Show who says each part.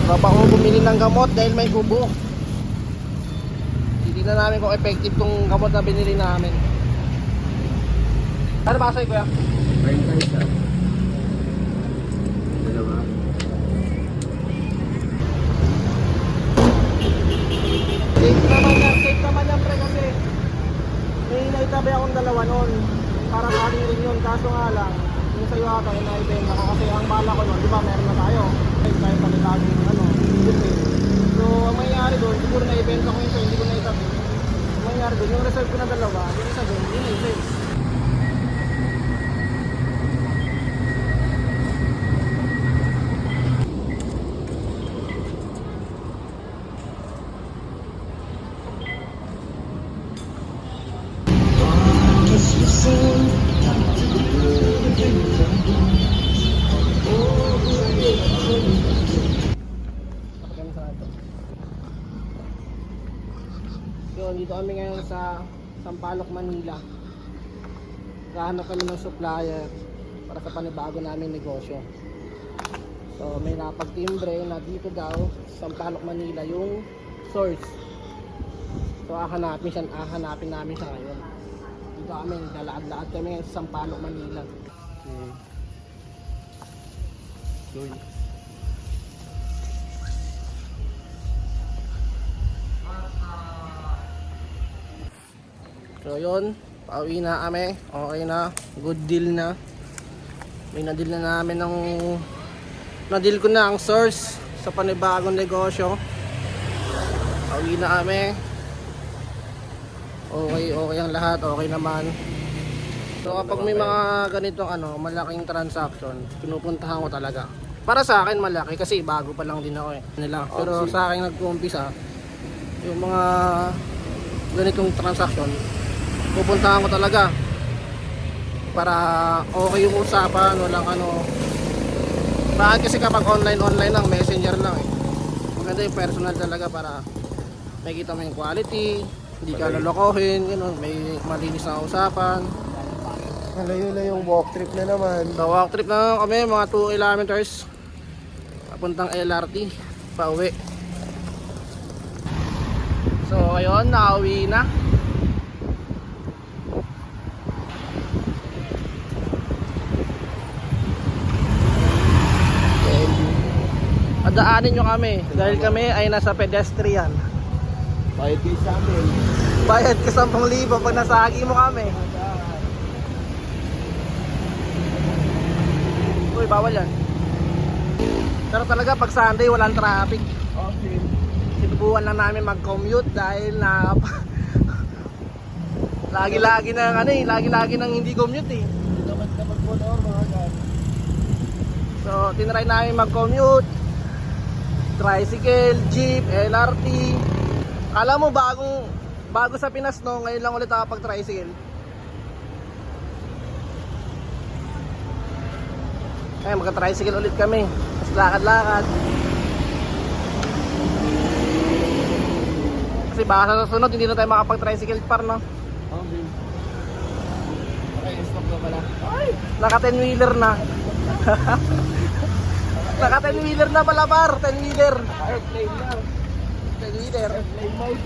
Speaker 1: Tropa ko bumili ng gamot dahil may ubo. Hindi na namin kung effective tong gamot na binili namin. Ano ba sa'yo, kuya?
Speaker 2: 25 siya. Dalawa.
Speaker 1: Safe naman yan pre kasi may naitabi akong dalawa nun. Para kali rin yun, kaso nga lang yung sa'yo ata yung naibenta ko kasi ang bala ko nun, di ba meron na tayo. Tayo palilaging so ang mangyari doon, siguro naibenta ko yun, hindi ko naitabi. Ang mangyari doon, yung reserve ko na dalawa, yung isa doon, yun yung safe. Yun, dito kami ngayon sa Sampaloc, Manila. Kahanap kami ng supplier para sa panibago naming negosyo. So may napagtimbre na dito daw sa Sampaloc, Manila yung source. So hahanapin namin siya ngayon. Dito kami, lalakad-lakad kami ngayon sa Sampaloc, Manila. Okay. So yun, pauwi na kami. Okay na, good deal na. May na-deal na namin ng na-deal ko na ang source sa panibagong negosyo. Pauwi na kami. Okay ang lahat, okay naman. So kapag may mga ganitong malaking transaction, pinupuntahan ko talaga. Para sa akin malaki kasi bago pa lang din ako nila. Pero sa akin nag-uumpisa yung mga ganitong transaction, pupuntahan ko talaga para okay yung usapan, walang bakit kasi kapag online lang, messenger lang maganda yung personal talaga para makikita mo yung quality, hindi ka lolokohin, may malinis na usapan.
Speaker 2: Malayo yung walk trip na naman.
Speaker 1: So walk trip na kami, mga 2 kilometers papuntang LRT pauwi. So ayun, nauwi na. Daanin nyo kami dahil kami ay nasa pedestrian.
Speaker 2: Bayad kayo sa amin.
Speaker 1: Bayad ka 10,000 pag nasagi mo kami. Uy, bawal yan. Pero talaga pag Sunday walang traffic.
Speaker 2: Okay.
Speaker 1: Sinubukan lang namin mag-commute dahil na lagi-lagi nang hindi commute eh.
Speaker 2: Dapat po na mga gan.
Speaker 1: So tinry namin mag-commute, tricycle, jeep, LRT. Alam mo bago sa Pinas ngayon lang ulit ako pag-tricycle. Kaya magka-tricycle ulit kami. Mas lakad-lakad. Kasi baka sa susunod hindi na tayo makapag-tricycle par, no?
Speaker 2: Okay. Okay, stop na pala.
Speaker 1: Ay, naka 10-wheeler na. Naka 10-wheeler na pala par, 10-wheeler.
Speaker 2: Airplane na.
Speaker 1: 10-wheeler.
Speaker 2: Airplane mode.